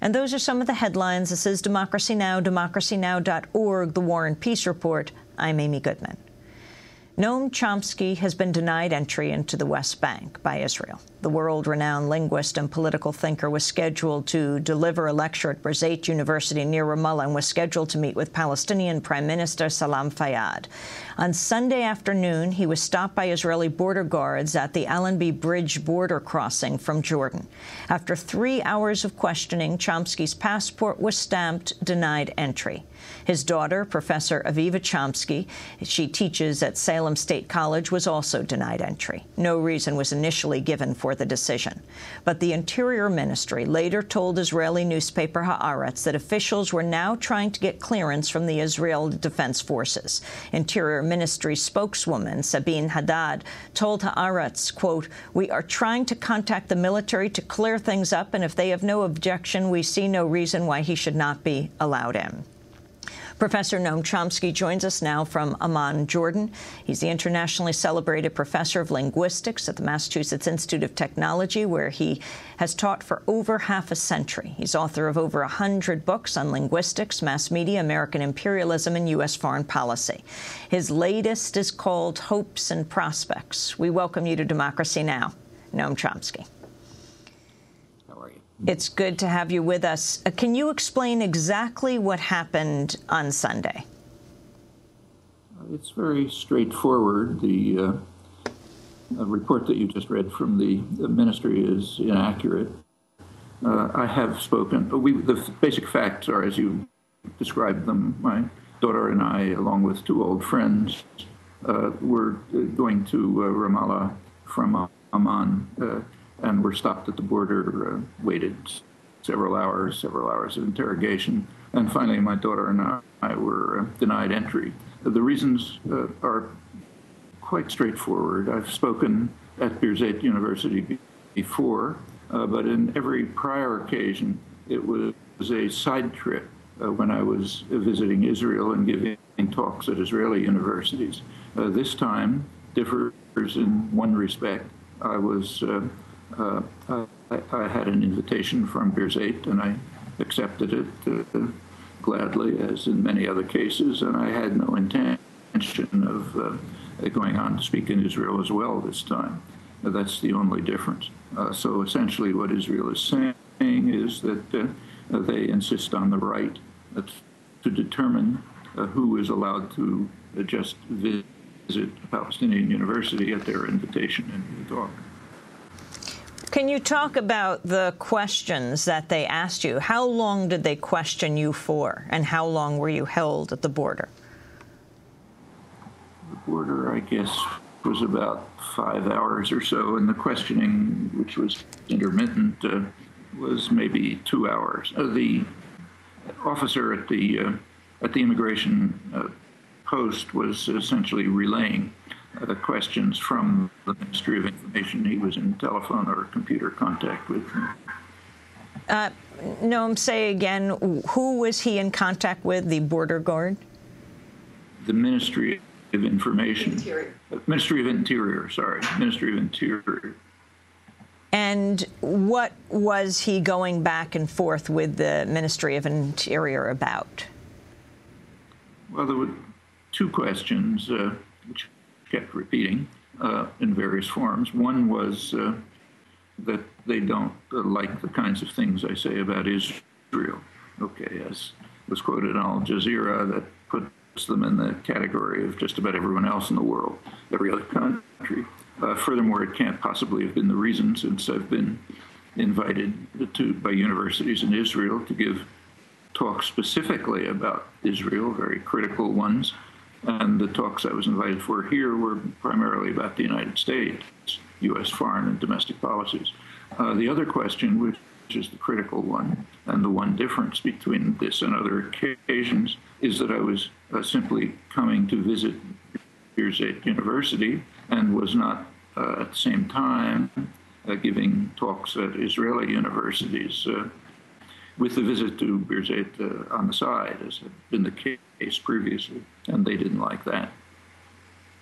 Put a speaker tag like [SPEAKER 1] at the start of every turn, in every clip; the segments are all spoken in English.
[SPEAKER 1] And those are some of the headlines. This is Democracy Now!, democracynow.org, The War and Peace Report. I'm Amy Goodman. Noam Chomsky has been denied entry into the West Bank by Israel. The world-renowned linguist and political thinker was scheduled to deliver a lecture at Bir Zeit University near Ramallah and was scheduled to meet with Palestinian Prime Minister Salam Fayyad. On Sunday afternoon, he was stopped by Israeli border guards at the Allenby Bridge border crossing from Jordan. After 3 hours of questioning, Chomsky's passport was stamped denied entry. His daughter, Professor Aviva Chomsky, she teaches at Salem State College, was also denied entry. No reason was initially given for the decision. But the Interior Ministry later told Israeli newspaper Haaretz that officials were now trying to get clearance from the Israel Defense Forces. Interior Ministry spokeswoman Sabine Haddad told Haaretz, quote, "We are trying to contact the military to clear things up, and if they have no objection, we see no reason why he should not be allowed in." Professor Noam Chomsky joins us now from Amman, Jordan. He's the internationally celebrated professor of linguistics at the Massachusetts Institute of Technology, where he has taught for over half a century. He's author of over 100 books on linguistics, mass media, American imperialism, and U.S. foreign policy. His latest is called Hopes and Prospects. We welcome you to Democracy Now!, Noam Chomsky. It's good to have you with us. Can you explain exactly what happened on Sunday?
[SPEAKER 2] It's very straightforward. The report that you just read from the ministry is inaccurate. I have spoken. The basic facts are as you described them. My daughter and I, along with two old friends, were going to Ramallah from Amman, and were stopped at the border, waited several hours of interrogation, and finally my daughter and I were denied entry. The reasons are quite straightforward. I've spoken at Bir Zeit University before, but in every prior occasion it was a side trip when I was visiting Israel and giving talks at Israeli universities. This time differs in one respect. I had an invitation from Bir Zeit, and I accepted it gladly, as in many other cases, and I had no intention of going on to speak in Israel as well this time. That's the only difference. So essentially what Israel is saying is that they insist on the right to determine who is allowed to just visit a Palestinian university at their invitation and talk.
[SPEAKER 1] Can you talk about the questions that they asked you? How long did they question you for, and how long were you held at the border?
[SPEAKER 2] The border, I guess, was about 5 hours or so, and the questioning, which was intermittent, was maybe 2 hours. The officer at the immigration post was essentially relaying the questions from the Ministry of Information. He was in telephone or computer contact with them.
[SPEAKER 1] Noam, say again, who was he in contact with, the border guard?
[SPEAKER 2] The Ministry of Information. Ministry of Interior, sorry. Ministry of Interior.
[SPEAKER 1] And what was he going back and forth with the Ministry of Interior about?
[SPEAKER 2] Well, there were two questions which kept repeating in various forms. One was that they don't like the kinds of things I say about Israel. Okay, as was quoted on Al Jazeera, that puts them in the category of just about everyone else in the world, every other country. Furthermore, it can't possibly have been the reason, since I've been invited by universities in Israel to give talks specifically about Israel, very critical ones. And the talks I was invited for here were primarily about the United States, U.S. foreign and domestic policies. The other question, which is the critical one, and the one difference between this and other occasions, is that I was simply coming to visit Bir Zeit University and was not at the same time giving talks at Israeli universities, with the visit to Bir Zeit on the side, as had been the case previously, and they didn't like that.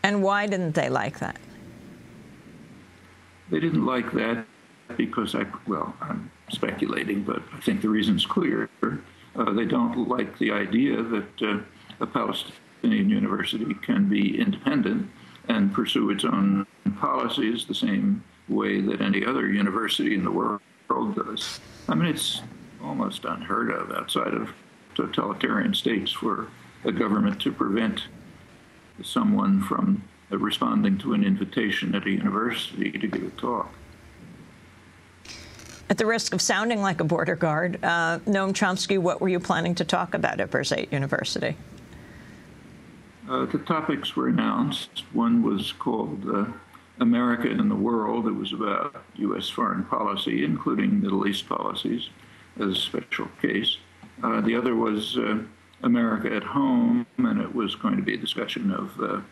[SPEAKER 1] And why didn't they like that?
[SPEAKER 2] They didn't like that because I'm speculating, but I think the reason's clear. They don't like the idea that a Palestinian university can be independent and pursue its own policies the same way that any other university in the world does. I mean, it's almost unheard of outside of totalitarian states for a government to prevent someone from responding to an invitation at a university to give a talk.
[SPEAKER 1] At the risk of sounding like a border guard, Noam Chomsky, what were you planning to talk about at Bir Zeit University?
[SPEAKER 2] The topics were announced. One was called America in the World. It was about U.S. foreign policy, including Middle East policies, as a special case. The other was America at Home, and it was going to be a discussion of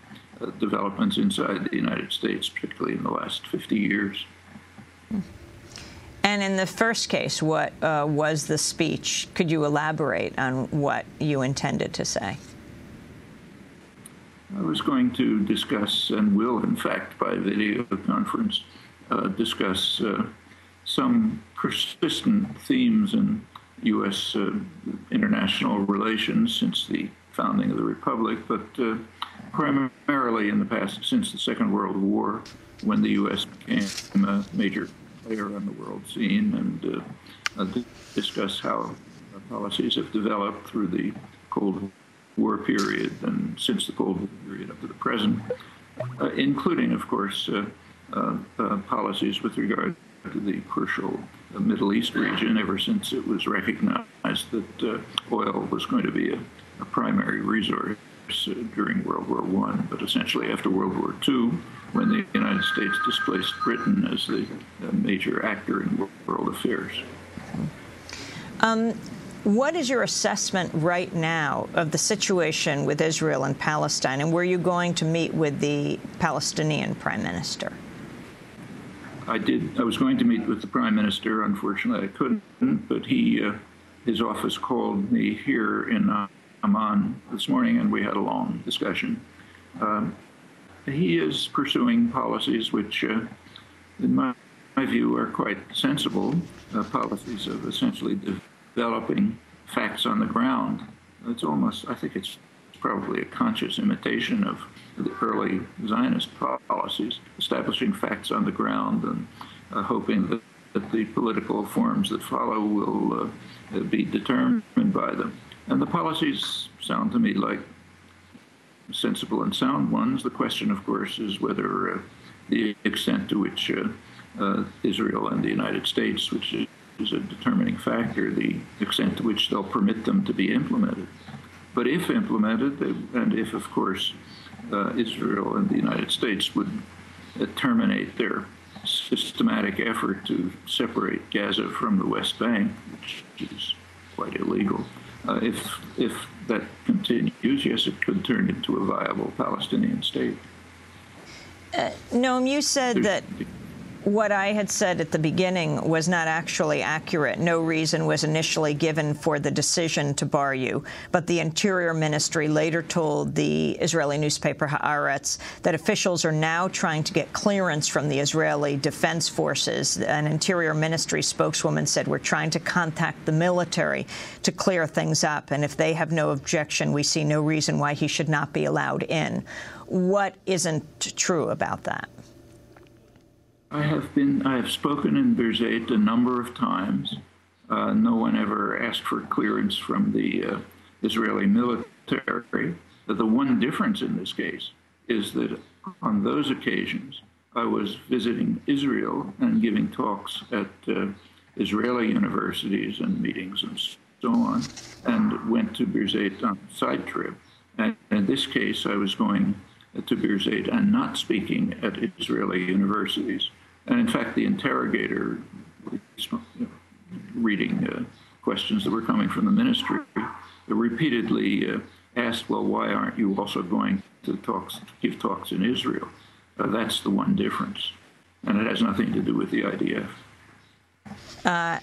[SPEAKER 2] developments inside the United States, particularly in the last 50 years.
[SPEAKER 1] And in the first case, what was the speech? Could you elaborate on what you intended to say?
[SPEAKER 2] I was going to discuss, and will, in fact, by video conference, discuss some persistent themes in U.S. International relations since the founding of the Republic, but primarily in the past, since the Second World War, when the U.S. became a major player on the world scene, and discuss how policies have developed through the Cold War period and since the Cold War period up to the present, including, of course, policies with regard to the crucial Middle East region ever since it was recognized that oil was going to be a primary resource during World War I, but essentially after World War II, when the United States displaced Britain as the major actor in world affairs.
[SPEAKER 1] What is your assessment right now of the situation with Israel and Palestine, and were you going to meet with the Palestinian Prime Minister?
[SPEAKER 2] I did. I was going to meet with the Prime Minister. Unfortunately, I couldn't, but his office called me here in Amman this morning, and we had a long discussion. He is pursuing policies which, in my view, are quite sensible, policies of essentially developing facts on the ground. It's almost, I think it's probably a conscious imitation of the early Zionist policies, establishing facts on the ground and hoping that the political forms that follow will be determined by them. And the policies sound to me like sensible and sound ones. The question, of course, is whether the extent to which Israel and the United States, which is a determining factor, the extent to which they'll permit them to be implemented. But if implemented, and if, of course, Israel and the United States would terminate their systematic effort to separate Gaza from the West Bank, which is quite illegal, if that continues, yes, it could turn into a viable Palestinian state.
[SPEAKER 1] Noam, you said that what I had said at the beginning was not actually accurate. No reason was initially given for the decision to bar you, but the Interior Ministry later told the Israeli newspaper Haaretz that officials are now trying to get clearance from the Israeli Defense Forces. An Interior Ministry spokeswoman said, "We're trying to contact the military to clear things up, and if they have no objection, we see no reason why he should not be allowed in." What isn't true about that?
[SPEAKER 2] I have spoken in Bir Zeit a number of times. No one ever asked for clearance from the Israeli military. The one difference in this case is that on those occasions, I was visiting Israel and giving talks at Israeli universities and meetings and so on, and went to Bir Zeit on a side trip. And in this case, I was going to Bir Zeit and not speaking at Israeli universities. And in fact, the interrogator, reading questions that were coming from the ministry, repeatedly asked, well, why aren't you also going to give talks in Israel? That's the one difference. And it has nothing to do with the IDF.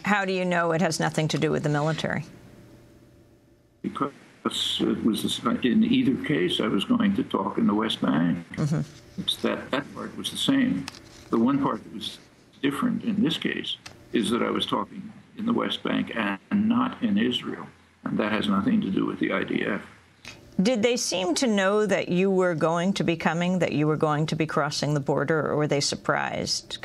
[SPEAKER 1] How do you know it has nothing to do with the military?
[SPEAKER 2] Because it was, in either case, I was going to talk in the West Bank. Mm-hmm. It's that part was the same. The one part that was different in this case is that I was talking in the West Bank and not in Israel. And that has nothing to do with the IDF.
[SPEAKER 1] Did they seem to know that you were going to be coming, that you were going to be crossing the border, or were they surprised?